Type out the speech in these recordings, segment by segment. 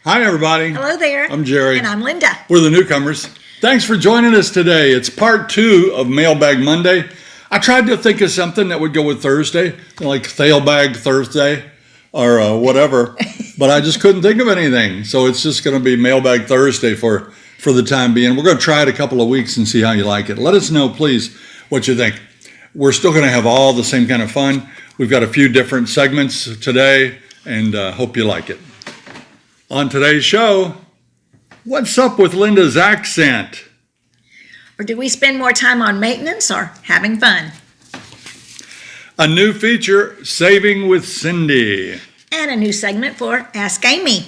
Hi, everybody. Hello there. I'm Jerry. And I'm Linda. We're the Newcomers. Thanks for joining us today. It's part 2 of Mailbag Monday. I tried to think of something that would go with Thursday, like Thailbag Thursday or whatever, but I just couldn't think of anything. So it's just going to be Mailbag Thursday for the time being. We're going to try it a couple of weeks and see how you like it. Let us know, please, what you think. We're still going to have all the same kind of fun. We've got a few different segments today, and hope you like it. On today's show, what's up with Linda's accent? Or do we spend more time on maintenance or having fun? A new feature, Saving with Cindy. And a new segment for Ask Amy.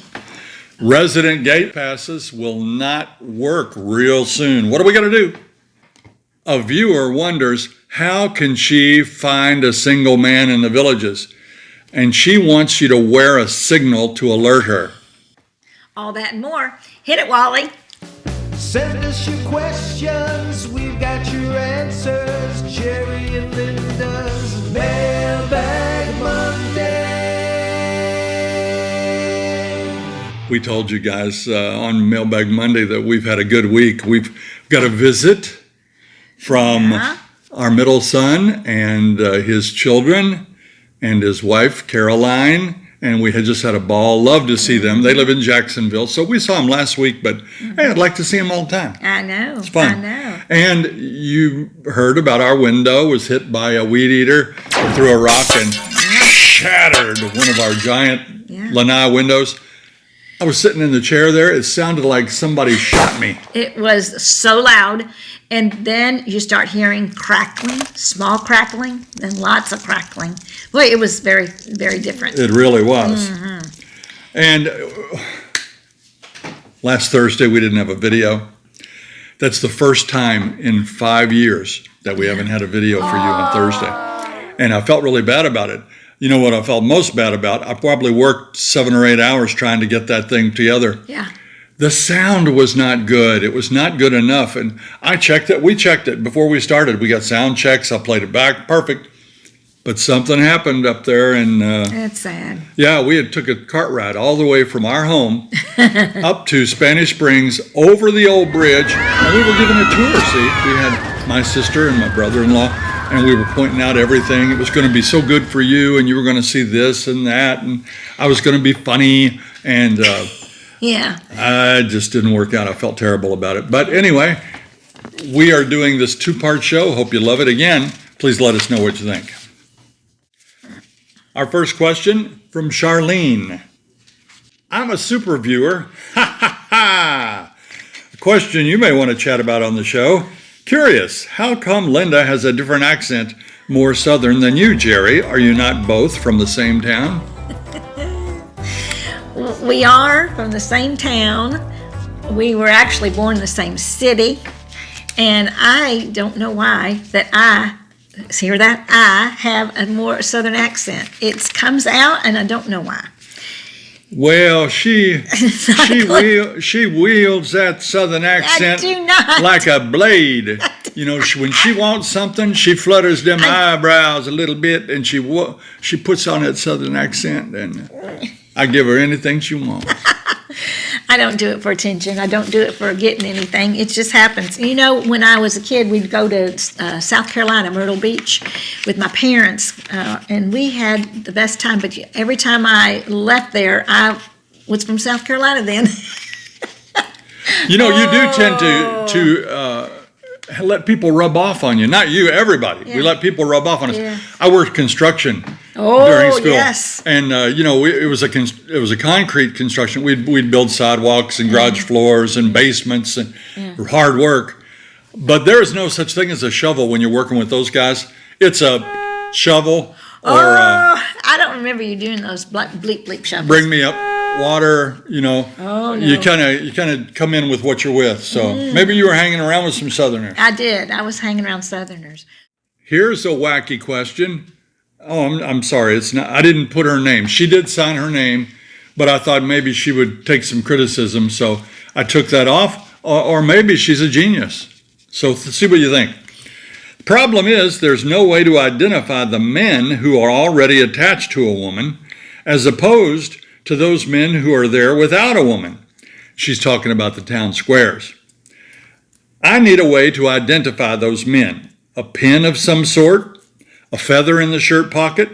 Resident gate passes will not work real soon. What are we going to do? A viewer wonders, how can she find a single man in the villages? And she wants you to wear a signal to alert her. All that and more. Hit it, Wally. Send us your questions, we've got your answers. Jerry and Linda's Mailbag Monday. We told you guys on Mailbag Monday that we've had a good week. We've got a visit from our middle son and his children and his wife, Caroline. And we had just had a ball. Love to see them. They live in Jacksonville. So we saw them last week, but hey, I'd like to see them all the time. I know. It's fun. I know. And you heard about our window was hit by a weed eater who threw a rock and shattered one of our giant lanai windows. I was sitting in the chair there. It sounded like somebody shot me. It was so loud. And then you start hearing crackling, small crackling, then lots of crackling. Well, it was very, very different. It really was. And last Thursday, we didn't have a video. That's the first time in 5 years that we haven't had a video for you on Thursday. And I felt really bad about it. You know what I felt most bad about? I probably worked 7 or 8 hours trying to get that thing together. Yeah. The sound was not good. It was not good enough. And I checked it. We checked it before we started. We got sound checks. I played it back. Perfect. But something happened up there. And That's sad. yeah, we had took a cart ride all the way from our home up to Spanish Springs over the old bridge. And we were given a tour. See, we had my sister and my brother-in-law. And we were pointing out everything. It was going to be so good for you. And you were going to see this and that. And I was going to be funny. And yeah. it just didn't work out. I felt terrible about it. But anyway, we are doing this 2-part show. Hope you love it. Again, please let us know what you think. Our first question from Charlene. I'm a super viewer. Ha ha ha. A question you may want to chat about on the show. Curious, how come Linda has a different accent, more southern than you, Jerry? Are you not both from the same town? We are from the same town. We were actually born in the same city. And I don't know why that I have a more southern accent. It comes out and I don't know why. Well, she wields that southern accent I do not. like a blade. You know, when she wants something, she flutters them eyebrows a little bit, and she puts on that southern accent, and I give her anything she wants. I don't do it for attention. I don't do it for getting anything. It just happens. You know, when I was a kid, we'd go to South Carolina, Myrtle Beach, with my parents, and we had the best time. But every time I left there, I was from South Carolina then. You know, you do tend to let people rub off on you. Not you, everybody. Yeah. We let people rub off on us. Yeah. I worked construction during school. Yes. And, you know, it was a concrete construction. We'd build sidewalks and garage floors and basements and hard work. But there is no such thing as a shovel when you're working with those guys. It's a shovel or I don't remember you doing those bleep bleep shovels. bring me up water, you know. Oh, no. You kind of come in with what you're with. So maybe you were hanging around with some Southerners. I did. I was hanging around Southerners. Here's a wacky question. Oh, I'm sorry. It's not. I didn't put her name. She did sign her name, but I thought maybe she would take some criticism, so I took that off. Or maybe she's a genius. So see what you think. The problem is there's no way to identify the men who are already attached to a woman, as opposed to those men who are there without a woman. She's talking about the town squares. I need a way to identify those men. A pin of some sort, a feather in the shirt pocket,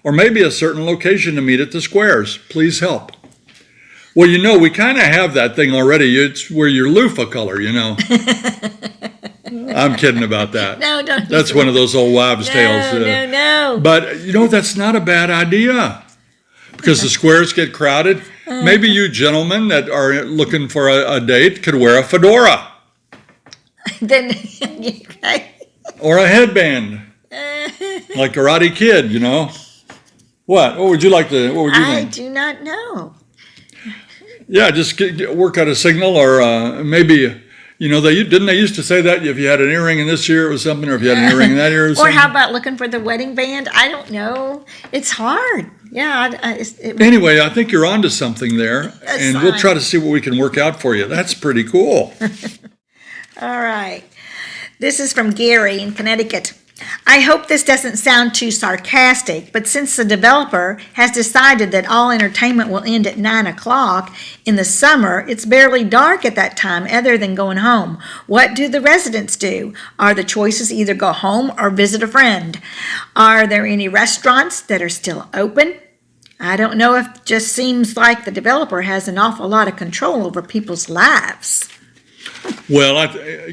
or maybe a certain location to meet at the squares. Please help. Well, we kind of have that thing already. It's where your loofah color, I'm kidding about that. No, don't. That's one of those old wives' tales. No. But, that's not a bad idea because the squares get crowded. Maybe you gentlemen that are looking for a date could wear a fedora. Then, okay. Or a headband. Like Karate Kid, What? What would you I think? do not know. Yeah, just work out a signal, or maybe, didn't they used to say that if you had an earring in this year or something, or if you had an earring in that year or Or something? how about looking for the wedding band? I don't know. It's hard. Yeah. Anyway, I think you're onto something there, and we'll fine. try to see what we can work out for you. That's pretty cool. All right. This is from Gary in Connecticut. I hope this doesn't sound too sarcastic, but since the developer has decided that all entertainment will end at 9 o'clock in the summer, it's barely dark at that time other than going home. What do the residents do? Are the choices either go home or visit a friend? Are there any restaurants that are still open? I don't know if it just seems like the developer has an awful lot of control over people's lives. Well,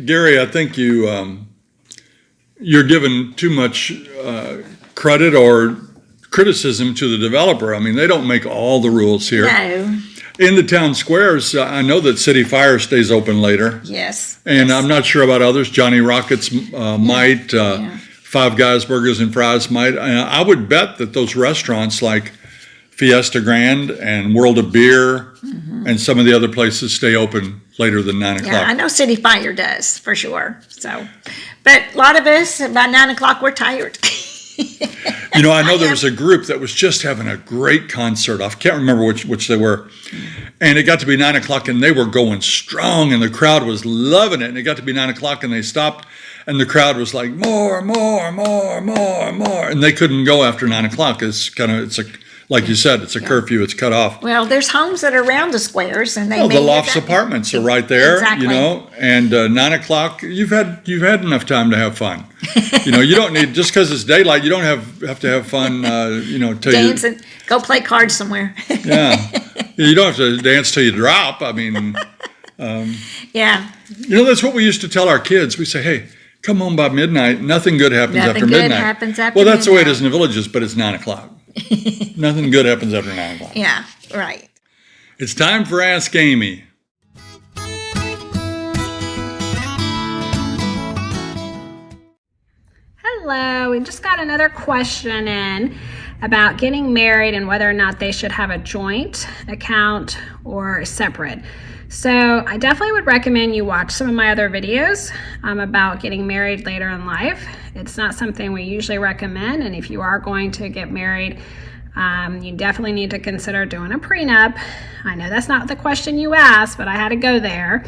Gary, I think you're giving too much credit or criticism to the developer. I mean, they don't make all the rules here. No. In the town squares, I know that City Fire stays open later. Yes. And yes. I'm not sure about others. Johnny Rockets might. Five Guys Burgers and Fries might. I would bet that those restaurants like Fiesta Grand and World of Beer and some of the other places stay open later than 9 o'clock. Yeah, I know City Fire does, for sure. So, but a lot of us, by 9 o'clock, we're tired. I know there was a group that was just having a great concert. I can't remember which they were. And it got to be 9 o'clock and they were going strong and the crowd was loving it. And it got to be 9 o'clock and they stopped and the crowd was like, more, more, more, more, more. And they couldn't go after 9 o'clock. Like you said, it's a curfew. It's cut off. Well, there's homes that are around the squares, and they. The Lofts apartments are right there. Exactly. And 9 o'clock, you've had enough time to have fun. You don't need, just because it's daylight, you don't have to have fun. Till Dance and go play cards somewhere. Yeah, you don't have to dance till you drop. I mean, Yeah. That's what we used to tell our kids. We say, hey, come home by midnight. Nothing good happens after midnight. Nothing good happens after Well, that's the way it midnight. is in the villages, but it's 9 o'clock. Nothing good happens after 9 o'clock. Yeah. Right. It's time for Ask Amy. Hello, we just got another question in about getting married and whether or not they should have a joint account or separate. So I definitely would recommend you watch some of my other videos about getting married later in life. It's not something we usually recommend, and if you are going to get married, you definitely need to consider doing a prenup. I know that's not the question you asked, but I had to go there.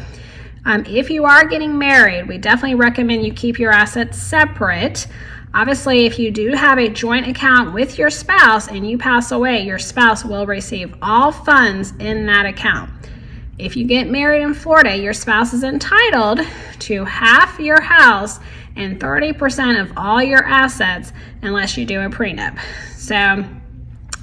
If you are getting married, we definitely recommend you keep your assets separate. Obviously, if you do have a joint account with your spouse and you pass away, your spouse will receive all funds in that account. If you get married in Florida, your spouse is entitled to half your house and 30% of all your assets unless you do a prenup. So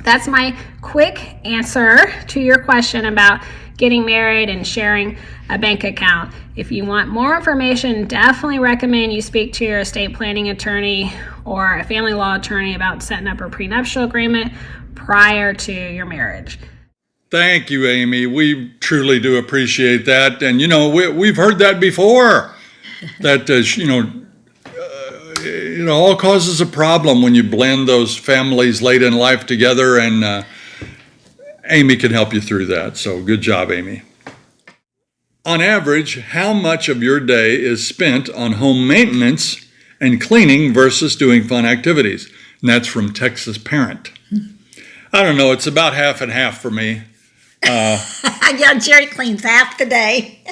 that's my quick answer to your question about getting married and sharing a bank account. If you want more information, definitely recommend you speak to your estate planning attorney or a family law attorney about setting up a prenuptial agreement prior to your marriage. Thank you, Amy. We truly do appreciate that. And, we've heard that before, that, all causes a problem when you blend those families late in life together, and Amy can help you through that. So good job, Amy. On average, how much of your day is spent on home maintenance and cleaning versus doing fun activities? And that's from Texas Parent. I don't know. It's about half and half for me. Yeah, Jerry cleans half the day.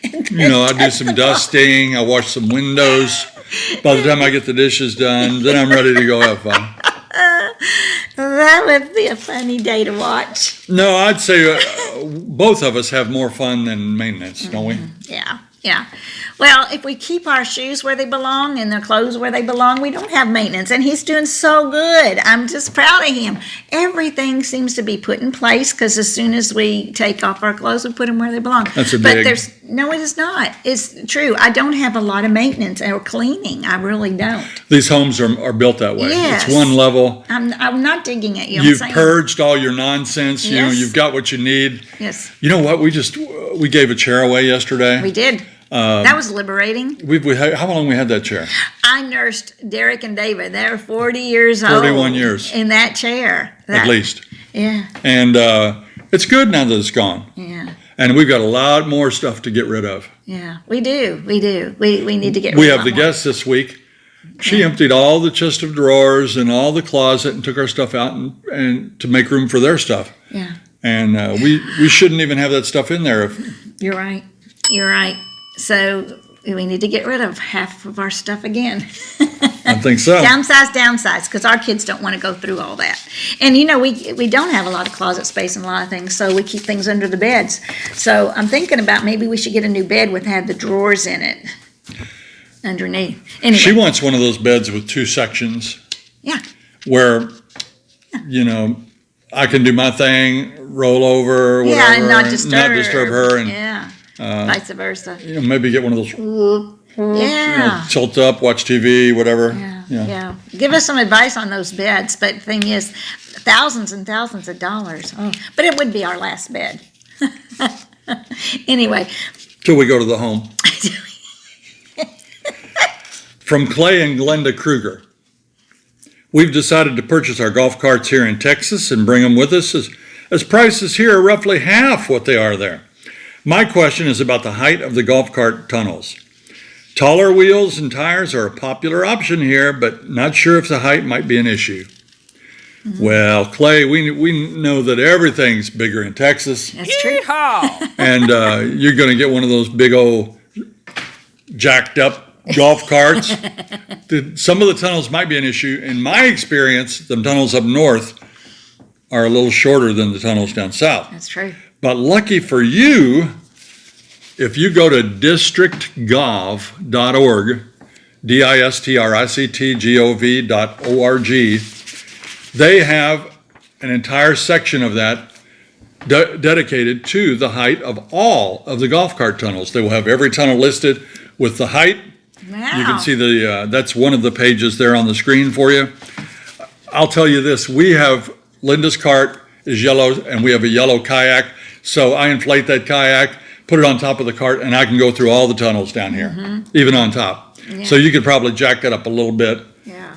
I do some dusting. I wash some windows. By the time I get the dishes done, then I'm ready to go have fun. That would be a funny day to watch. No, I'd say both of us have more fun than maintenance, don't we? Yeah, yeah. Well, if we keep our shoes where they belong and their clothes where they belong, we don't have maintenance. And he's doing so good. I'm just proud of him. Everything seems to be put in place because as soon as we take off our clothes, we put them where they belong. That's a but big- no, it is not. It's true. I don't have a lot of maintenance or cleaning. I really don't. These homes are built that way. Yes. It's one level. I'm not digging at you. I'm You've saying, purged all your nonsense. You know, Yes. you've got what you need. Yes, You know what? We gave a chair away yesterday. we did. That was liberating. How long we had that chair? I nursed Derek and David. They were 40 years old. 41 years. In that chair. At least. Yeah, And it's good now that it's gone. yeah. And we've got a lot more stuff to get rid of. Yeah, we do. We need to get We rid have of the a lot more. guest this week. She emptied all the chest of drawers and all the closet and took our stuff out and to make room for their stuff. Yeah, And we shouldn't even have that stuff in there. you're right. You're right. So we need to get rid of half of our stuff again. I think so. Downsize, because our kids don't want to go through all that. And you know, we don't have a lot of closet space and a lot of things, so we keep things under the beds. So I'm thinking about maybe we should get a new bed with had the drawers in it underneath. Anyway, She wants one of those beds with two sections yeah, where, you know, I can do my thing, roll over, whatever. yeah, and not disturb her, and yeah, vice versa. you know, maybe get one of those, Yeah. tilt up, watch TV, whatever. Yeah. Give us some advice on those beds, but the thing is, thousands and thousands of dollars. Oh, but it would be our last bed. Anyway. Till we go to the home. From Clay and Glenda Kruger. We've decided to purchase our golf carts here in Texas and bring them with us as prices here are roughly half what they are there. My question is about the height of the golf cart tunnels. Taller wheels and tires are a popular option here, but not sure if the height might be an issue. Well, Clay, we know that everything's bigger in Texas, That's true. and you're going to get one of those big old jacked up golf carts. Some of the tunnels might be an issue. In my experience, the tunnels up north are a little shorter than the tunnels down south. That's true. But lucky for you, if you go to districtgov.org, districtgov.org, they have an entire section of that dedicated to the height of all of the golf cart tunnels. They will have every tunnel listed with the height. Wow. You can see that's one of the pages there on the screen for you. I'll tell you this, we have, Linda's cart is yellow and we have a yellow kayak. So I inflate that kayak, put it on top of the cart, and I can go through all the tunnels down here, even on top. Yeah. So you could probably jack that up a little bit. Yeah.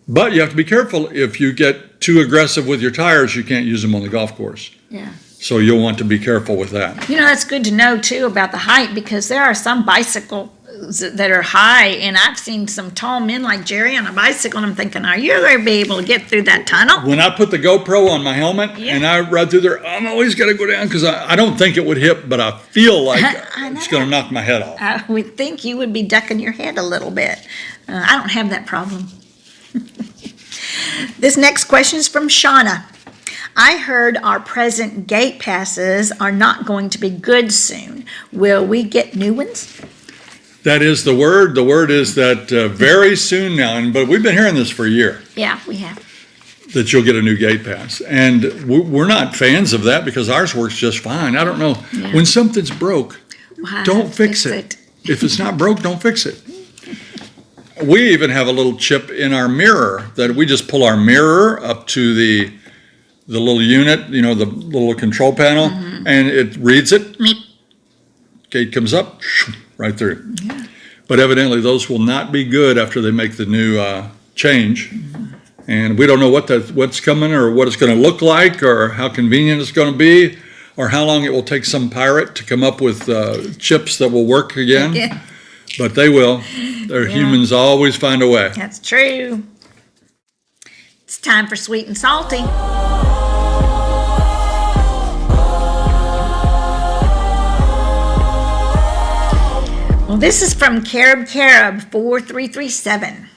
But you have to be careful. If you get too aggressive with your tires, you can't use them on the golf course. Yeah. So you'll want to be careful with that. You know, that's good to know too about the height because there are some bicycles that are high, and I've seen some tall men like Jerry on a bicycle, and I'm thinking, are you going to be able to get through that tunnel? When I put the GoPro on my helmet Yeah. and I ride through there, I'm always going to go down because I don't think it would hit, but I feel like I it's know. going to knock my head off. I would think you would be ducking your head a little bit. I don't have that problem. This next question is from Shauna. I heard our present gate passes are not going to be good soon. Will we get new ones? That is the word. The word is that very soon now, but we've been hearing this for a year, Yeah, we have. that you'll get a new gate pass. And we're not fans of that because ours works just fine. I don't know. Yeah. When something's broke, Why don't fix it. If it's not broke, don't fix it. We even have a little chip in our mirror that we just pull our mirror up to the little unit, the little control panel, and it reads it. Meep. Gate comes up, right through. Yeah. But evidently those will not be good after they make the new change. And we don't know what's coming or what it's going to look like or how convenient it's going to be or how long it will take some pirate to come up with chips that will work again. Yeah, But they will. Humans always find a way. that's true. It's time for sweet and salty. Well, this is from Carib 4337.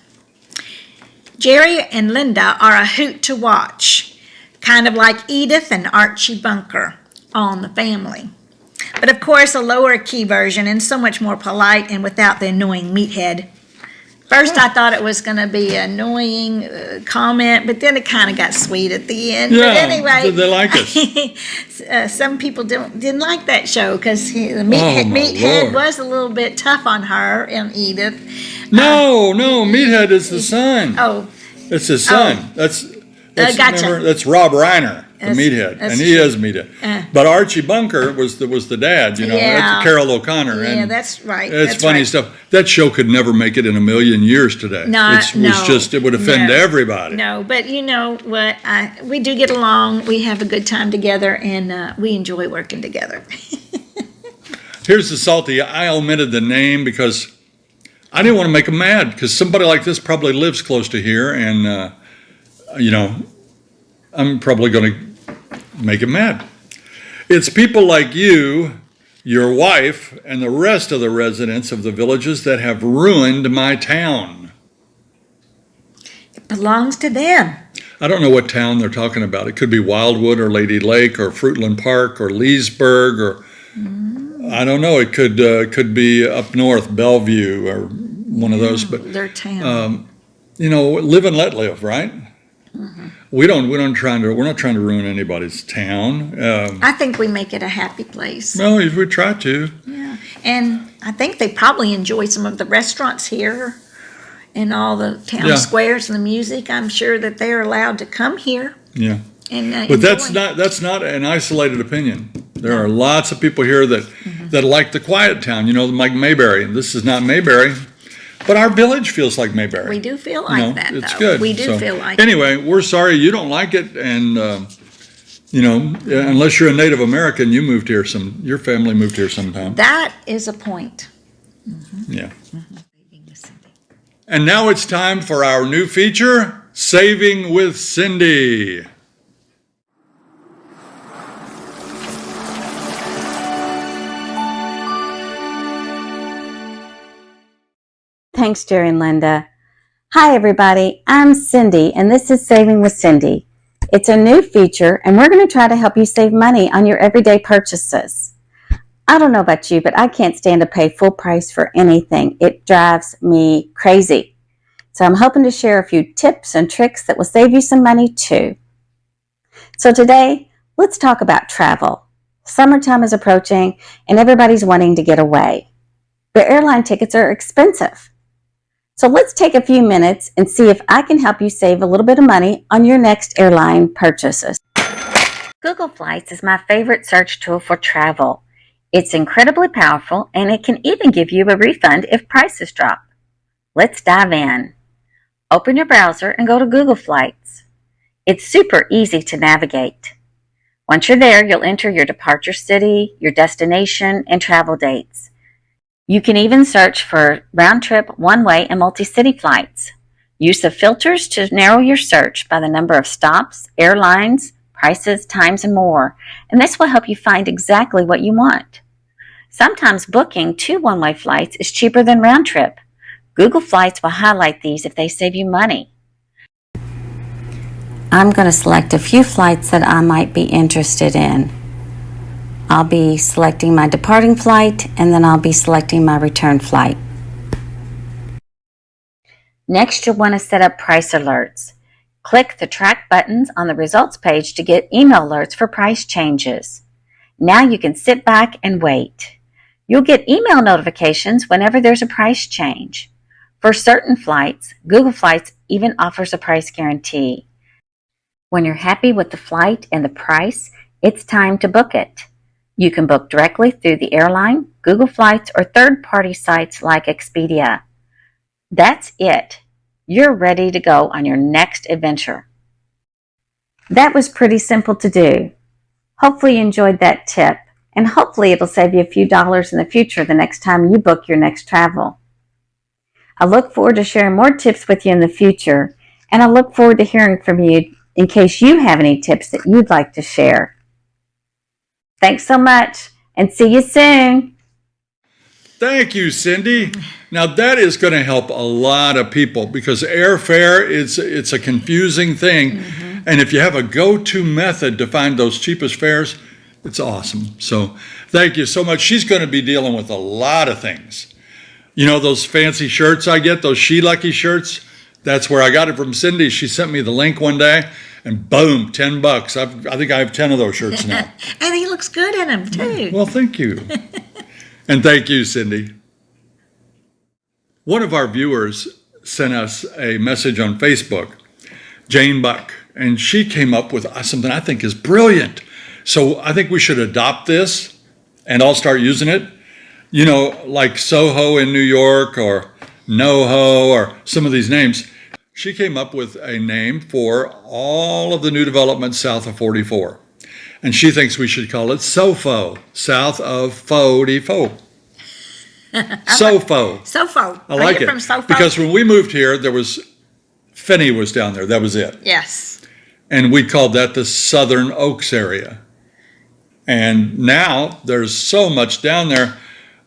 Jerry and Linda are a hoot to watch, kind of like Edith and Archie Bunker on The Family. But of course, a lower key version and so much more polite and without the annoying meathead. First, I thought it was going to be an annoying comment, but then it kind of got sweet at the end. Yeah, but anyway, they like us. Some people didn't like that show because the Oh, my meathead Lord. was a little bit tough on her and Edith. No, Meathead is the son. Oh, It's his son. That's gotcha. remember, that's Rob Reiner, the That's- Meathead, that's and he true. is Meathead. But Archie Bunker was the dad. You know, Yeah. that's Carol O'Connor. yeah, and that's right. it's that's funny right. stuff. That show could never make it in a million years today. No, It would offend no, everybody. No, but you know what? We do get along. We have a good time together, and we enjoy working together. Here's the salty. I omitted the name because I didn't want to make him mad because somebody like this probably lives close to here, and I'm probably going to make him mad. It's people like you, your wife, and the rest of the residents of the villages that have ruined my town. It belongs to them. I don't know what town they're talking about. It could be Wildwood or Lady Lake or Fruitland Park or Leesburg or I don't know. It could be up north, Bellevue or one of those. But Their town. live and let live, right? We're not trying to ruin anybody's town. I think we make it a happy place. Well, if we try to. Yeah, and I think they probably enjoy some of the restaurants here and all the town Yeah. squares and the music. I'm sure that they're allowed to come here Yeah. and But that's enjoy. not an isolated opinion. There are lots of people here that like the quiet town, like Mayberry. This is not Mayberry, but our village feels like Mayberry. We do feel like that, It's though. good. We do So, feel like anyway, we're sorry you don't like it, and unless you're a Native American, your family moved here sometime. that is a point. Yeah. And now it's time for our new feature, Saving with Cindy. Thanks, Jerry and Linda. Hi, everybody. I'm Cindy, and this is Saving with Cindy. It's a new feature, and we're going to try to help you save money on your everyday purchases. I don't know about you, but I can't stand to pay full price for anything. It drives me crazy. So I'm hoping to share a few tips and tricks that will save you some money, too. So today, let's talk about travel. Summertime is approaching, and everybody's wanting to get away. But airline tickets are expensive. So let's take a few minutes and see if I can help you save a little bit of money on your next airline purchases. Google Flights is my favorite search tool for travel. It's incredibly powerful, and it can even give you a refund if prices drop. Let's dive in. Open your browser and go to Google Flights. It's super easy to navigate. Once you're there, you'll enter your departure city, your destination, and travel dates. You can even search for round-trip, one-way, and multi-city flights. Use the filters to narrow your search by the number of stops, airlines, prices, times, and more, and this will help you find exactly what you want. Sometimes booking 2 one-way flights is cheaper than round-trip. Google Flights will highlight these if they save you money. I'm going to select a few flights that I might be interested in. I'll be selecting my departing flight, and then I'll be selecting my return flight. Next, you'll want to set up price alerts. Click the track buttons on the results page to get email alerts for price changes. Now you can sit back and wait. You'll get email notifications whenever there's a price change. For certain flights, Google Flights even offers a price guarantee. When you're happy with the flight and the price, it's time to book it. You can book directly through the airline, Google Flights, or third-party sites like Expedia. That's it. You're ready to go on your next adventure. That was pretty simple to do. Hopefully you enjoyed that tip, and hopefully it'll save you a few dollars in the future the next time you book your next travel. I look forward to sharing more tips with you in the future, and I look forward to hearing from you in case you have any tips that you'd like to share. Thanks so much, and see you soon. Thank you, Cindy. Now that is going to help a lot of people because airfare, it's a confusing thing. And if you have a go-to method to find those cheapest fares, it's awesome. So thank you so much. She's going to be dealing with a lot of things. You know, those fancy shirts I get, those She Lucky shirts, that's where I got it from Cindy. She sent me the link one day and boom, $10. I think I have 10 of those shirts now. And he looks good in them too. Well, thank you. And thank you, Cindy. One of our viewers sent us a message on Facebook, Jane Buck, and she came up with something I think is brilliant. So I think we should adopt this and I'll start using it. You know, like Soho in New York or NoHo or some of these names. She came up with a name for all of the new developments south of 44. And she thinks we should call it SoFo, south of 44. SoFo. Sofo. I like Are you it. from Sofo? Because when we moved here, Finney was down there. That was it. Yes. And we called that the Southern Oaks area. And now there's so much down there,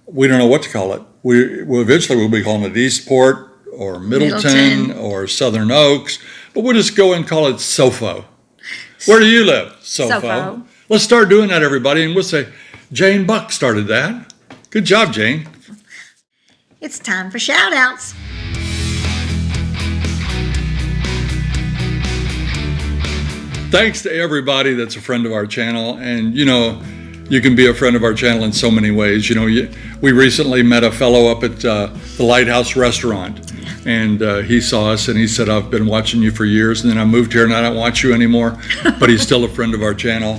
we don't know what to call it. Eventually we'll be calling it Eastport or Middleton or Southern Oaks, but we'll just go and call it SoFo. Where do you live? Sofo. Let's start doing that, everybody, and we'll say, Jane Buck started that. Good job, Jane. It's time for shout outs. Thanks to everybody that's a friend of our channel. And, you know, you can be a friend of our channel in so many ways. You know, we recently met a fellow up at the Lighthouse Restaurant. And he saw us and he said, I've been watching you for years. And then I moved here and I don't watch you anymore. But he's still a friend of our channel,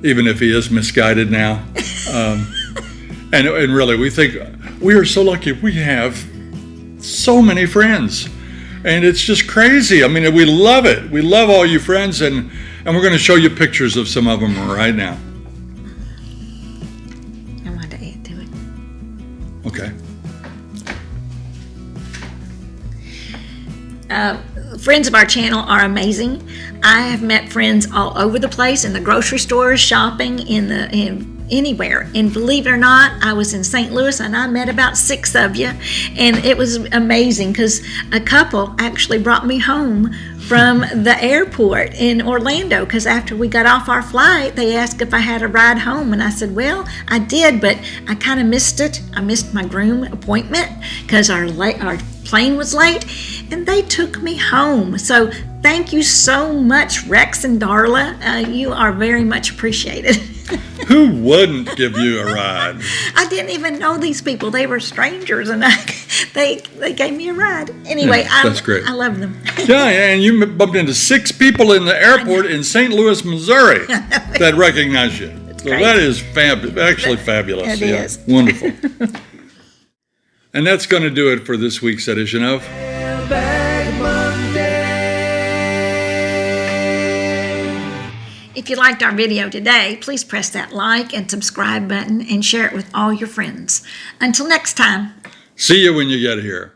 even if he is misguided now. And really, we think we are so lucky. We have so many friends. And it's just crazy. I mean, we love it. We love all you friends. And we're going to show you pictures of some of them right now. I want to add to it. Okay. Friends of our channel are amazing. I have met friends all over the place, in the grocery stores, shopping, in anywhere. And believe it or not, I was in St. Louis and I met about 6 of you. And it was amazing because a couple actually brought me home from the airport in Orlando, because after we got off our flight, they asked if I had a ride home. And I said, well, I did, but I kind of missed it. I missed my groom appointment because our plane was late, and they took me home. So thank you so much, Rex and Darla. You are very much appreciated. Who wouldn't give you a ride? I didn't even know these people. They were strangers, and they gave me a ride. Anyway, Yeah, that's great. I love them. Yeah, and you bumped into 6 people in the airport in St. Louis, Missouri that recognize you. So great. that is actually fabulous. It is. Wonderful. And that's going to do it for this week's edition of Mailbag Monday. If you liked our video today, please press that like and subscribe button and share it with all your friends. Until next time. See you when you get here.